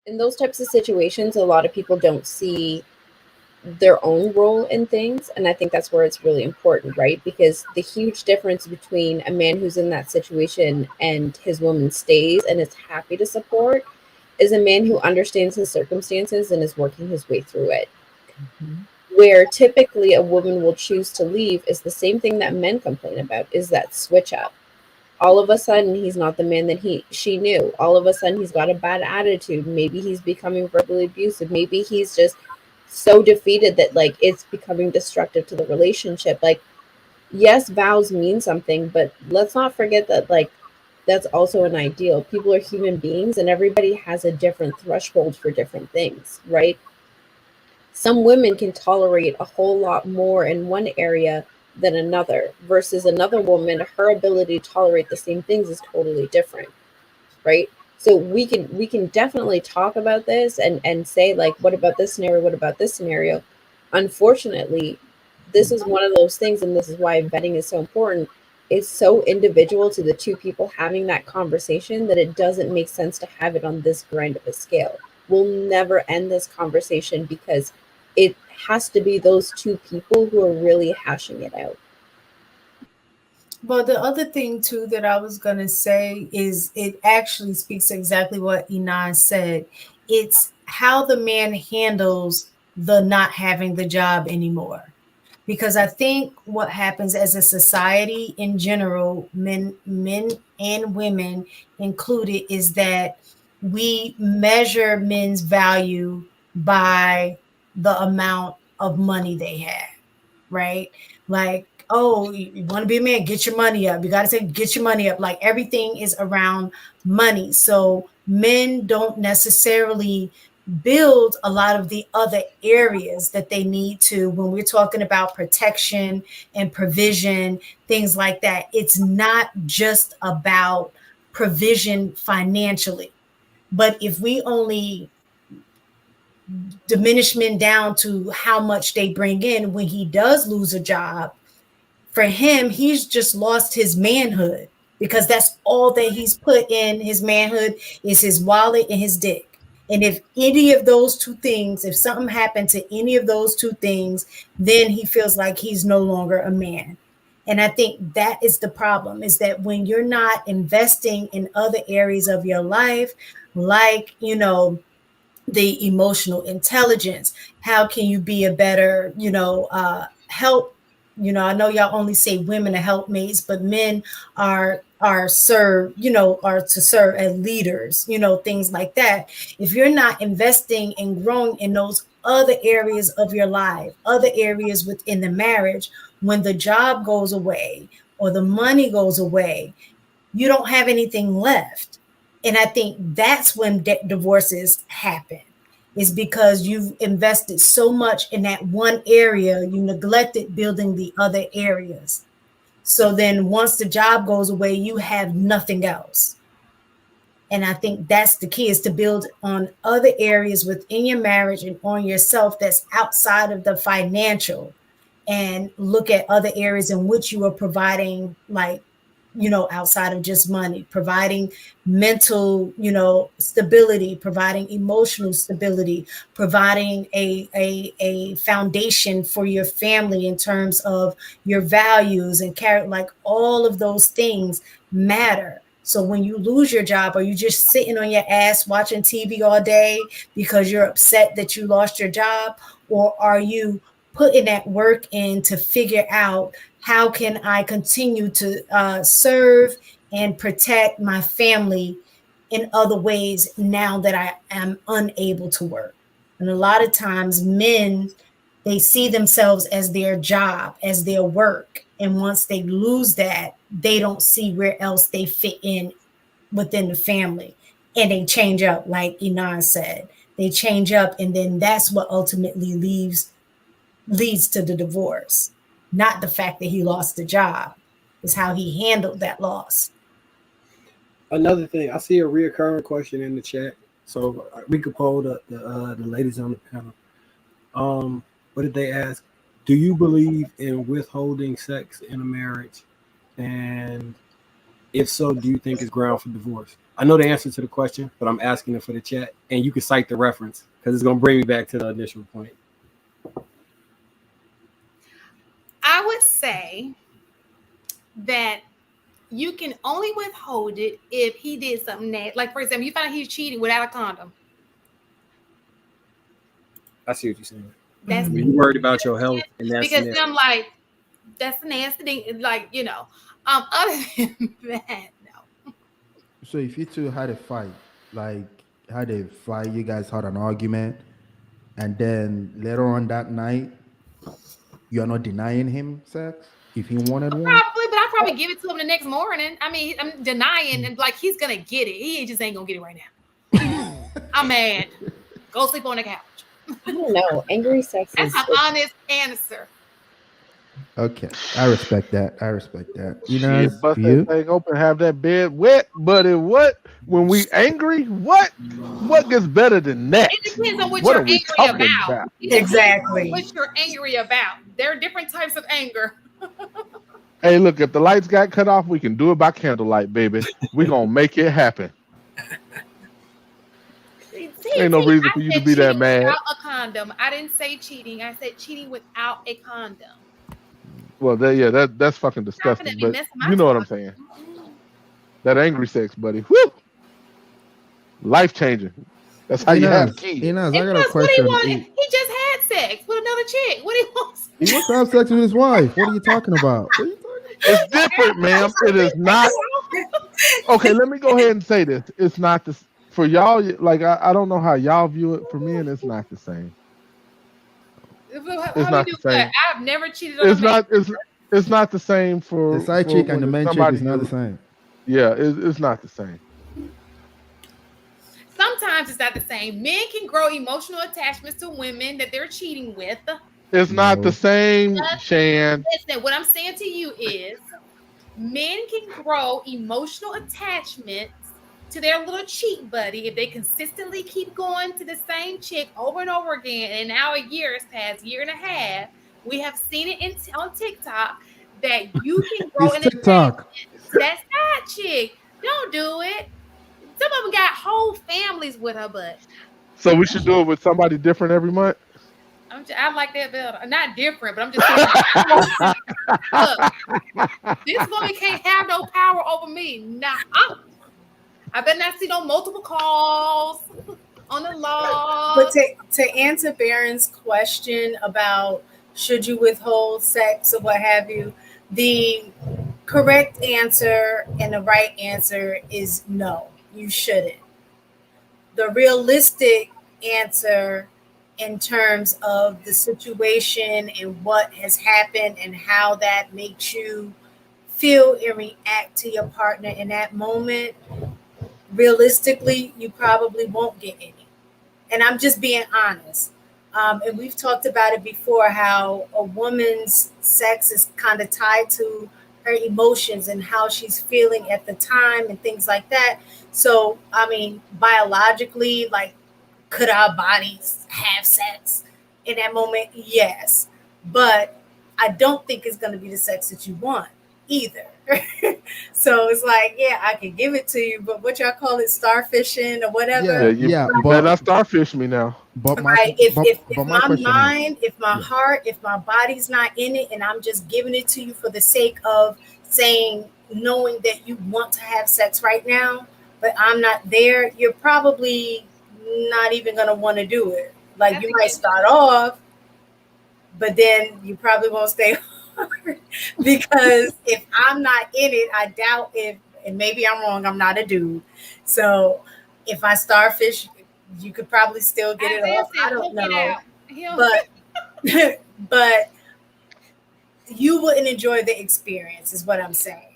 In those types of situations, a lot of people don't see their own role in things, and I think that's where it's really important, right? Because the huge difference between a man who's in that situation and his woman stays and is happy to support is a man who understands his circumstances and is working his way through it. Mhm. Where typically a woman will choose to leave is the same thing that men complain about, is that switch up. All of a sudden he's not the man that he she knew. All of a sudden he's got a bad attitude. Maybe he's becoming verbally abusive. Maybe he's just so defeated that like it's becoming destructive to the relationship. Like, yes, vows mean something, but let's not forget that like that's also an ideal. People are human beings and everybody has a different threshold for different things, right? Some women can tolerate a whole lot more in one area than another, versus another woman, her ability to tolerate the same things is totally different, right? So we can definitely talk about this and say like, what about this scenario, what about this scenario. Unfortunately, this is one of those things, and this is why vetting is so important. It's so individual to the two people having that conversation that it doesn't make sense to have it on this grand of a scale. We'll never end this conversation because it has to be those two people who are really hashing it out. Well, the other thing too that I was gonna say is it actually speaks exactly what Inan said. It's how the man handles the not having the job anymore. Because I think what happens as a society in general, men and women included, is that we measure men's value by the amount of money they have, right? Like, oh, you want to be a man, get your money up. You got to say, get your money up. Like everything is around money. So men don't necessarily build a lot of the other areas that they need to when we're talking about protection and provision, things like that. It's not just about provision financially. But if we only diminish men down to how much they bring in when he does lose a job, for him, he's just lost his manhood because that's all that he's put in his manhood is his wallet and his dick. And if any of those two things, if something happened to any of those two things, then he feels like he's no longer a man. And I think that is the problem, is that when you're not investing in other areas of your life, like, the emotional intelligence, how can you be a better, help, I know y'all only say women are helpmates, but men are served, are to serve as leaders, things like that. If you're not investing and growing in those other areas of your life, other areas within the marriage, when the job goes away or the money goes away, you don't have anything left. And I think that's when divorces happen, is because you've invested so much in that one area, you neglected building the other areas. So then once the job goes away, you have nothing else. And I think that's the key, is to build on other areas within your marriage and on yourself that's outside of the financial, and look at other areas in which you are providing, like, outside of just money, providing mental, stability, providing emotional stability, providing a foundation for your family in terms of your values and character. Like all of those things matter. So when you lose your job, are you just sitting on your ass watching TV all day because you're upset that you lost your job? Or are you putting that work in to figure out, how can I continue to serve and protect my family in other ways now that I am unable to work? And a lot of times men, they see themselves as their job, as their work. And once they lose that, they don't see where else they fit in within the family. And they change up, like Inan said. They change up, and then that's what ultimately leads to the divorce. Not the fact that he lost the job, is how he handled that loss. Another thing, I see a reoccurring question in the chat, so we could poll the ladies on the panel. What did they ask? Do you believe in withholding sex in a marriage? And if so, do you think it's ground for divorce? I know the answer to the question, but I'm asking it for the chat, and you can cite the reference because it's gonna bring me back to the initial point. I would say that you can only withhold it if he did something that, like for example, you find out he's cheating without a condom. I see what you're saying. That's When you're worried about your health, and that's because I'm like, that's a nasty thing. Like, you know, other than that, no. So if you two had a fight, you guys had an argument, and then later on that night, you're not denying him sex if he wanted one? Probably, but I'll probably give it to him the next morning. I mean, I'm denying, and like he's gonna get it. He just ain't gonna get it right now. I'm mad. Go sleep on the couch. I don't know. Angry sex That's is an honest answer. Okay, I respect that. You know, Shit, bust that thing open, have that bed wet, buddy. What? When we angry, what gets better than that? It depends on what What you're are we angry talking about. about? Exactly. What you're angry about. There are different types of anger. Hey, look, if the lights got cut off, we can do it by candlelight, baby. We're gonna make it happen. Ain't no reason for you to be that mad. Without a condom. I didn't say cheating. I said cheating without a condom. Well, that's fucking disgusting. But you know what I'm saying. That angry sex, buddy. Woo! Life changing. That's how you have kids. Inez, I got a question. He just had sex with another chick. What do he want? He wants to have sex with his wife. What are you talking about? It's different, ma'am. It is not. Okay, let me go ahead and say this. It's not the for y'all. Like I don't know how y'all view it. For me, and it's not the same. It's not the same. I've never cheated on a man. It's not the same for the side chick and the main chick is not the same. Yeah, it's not the same. Sometimes it's not the same. Men can grow emotional attachments to women that they're cheating with. It's not the same, Shan. Listen, what I'm saying to you is men can grow emotional attachments to their little cheat buddy if they consistently keep going to the same chick over and over again. And now a year has passed, year and a half. We have seen it on TikTok that you can grow an attachment to that side chick. Don't do it. Some of them got whole families with her butt. So we should do it with somebody different every month? I like that better. Not different, but I'm just saying. Look, this woman can't have no power over me. Nah, I better not see no multiple calls on the law. But to answer Baron's question about should you withhold sex or what have you, the correct answer and the right answer is no, you shouldn't. The realistic answer in terms of the situation and what has happened and how that makes you feel and react to your partner in that moment, realistically, you probably won't get any. And I'm just being honest. And we've talked about it before, how a woman's sex is kind of tied to her emotions and how she's feeling at the time and things like that. So, I mean, biologically, like, could our bodies have sex in that moment? Yes. But I don't think it's going to be the sex that you want either. So it's like, yeah, I can give it to you, but what y'all call it, starfishing or whatever. Yeah, but not starfish me now. But if my mind, if my heart, if my body's not in it, and I'm just giving it to you for the sake of saying, knowing that you want to have sex right now, but I'm not there, you're probably not even gonna want to do it. Like, you might start off, but then you probably won't stay because if I'm not in it, I doubt if, and maybe I'm wrong, I'm not a dude. So if I starfish, you could probably still get it off. I don't know. But you wouldn't enjoy the experience is what I'm saying.